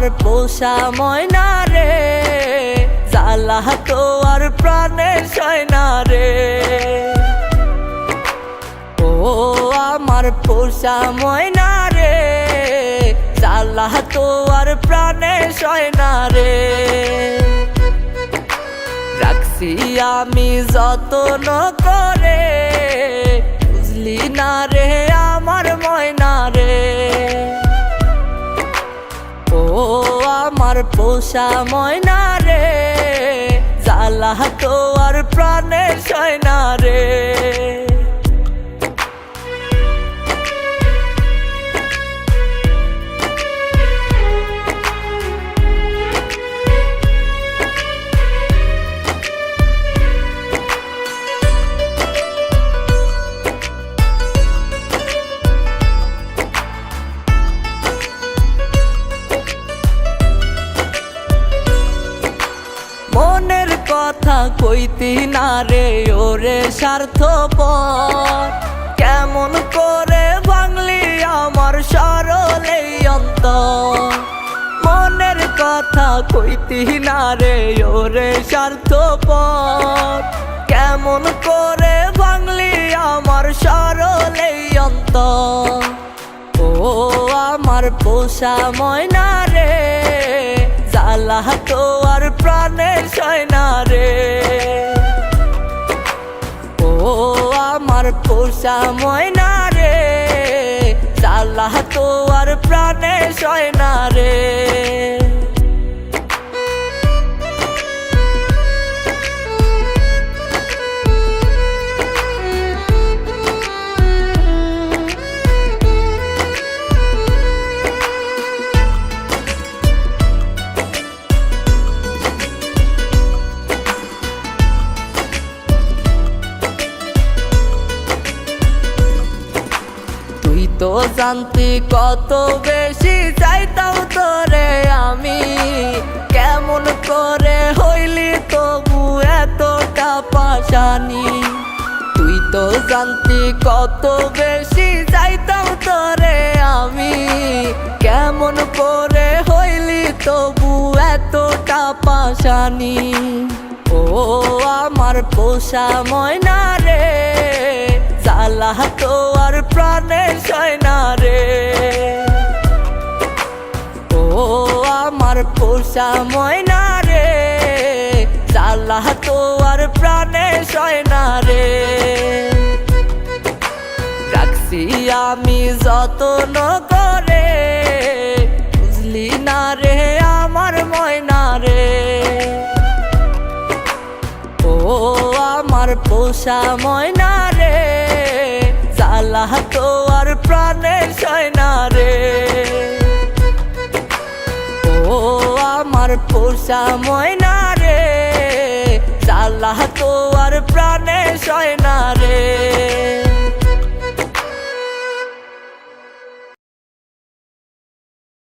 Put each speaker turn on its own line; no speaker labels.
আমার পোষা ময়না রে, জ্বালা তো আর প্রাণে সয় না রে। ও আমার পোষা ময়না রে, জ্বালা তো আর প্রাণে সয় না রে। রাখছি আমি যত্ন করে, বুঝলি না রে আমার ময়না রে। ও আমার পোষা ময়না রে, জ্বালা তো আর প্রাণে সয় না রে। মনের কথা কইতি না রে ওরে স্বার্থপর, কেমন করে ভাঙলি আমার সরল এই অন্তর। মনের কথা কইতি না রে ওরে স্বার্থপর, কেমন করে ভাঙলি আমার সরল এই অন্তর। ও আমার পোষা ময়না রে, জ্বালা তো আর প্রাণে সয় না রে। ও আমার পোষা ময়না রে, জ্বালা তো আর প্রাণে সয় না রে। তো জানতি কত বেশি চাইতাম তোরে আমি, কেমন করে হইলি তবু এতটা পাশানি। তুই তো জানতি কত বেশি চাইতাম তোরে আমি, কেমন করে হইলি তবু এতটা পাশানি। ও আমার পোষা ময়না রে, জ্বালা তো আর প্রাণে সয় না রে। ও আমার পোষা ময়না রে, জ্বালা তো আর প্রাণে সয় না রে। রাখছি আমি যত্ন করে, বুঝলি না রে আমার ময়না রে। ও আমার পোষা ময়না রে, জ্বালা তো আর প্রাণে সয় না রে। ও আমার পোষা ময়না রে, জ্বালা তো আর প্রাণে সয় না রে।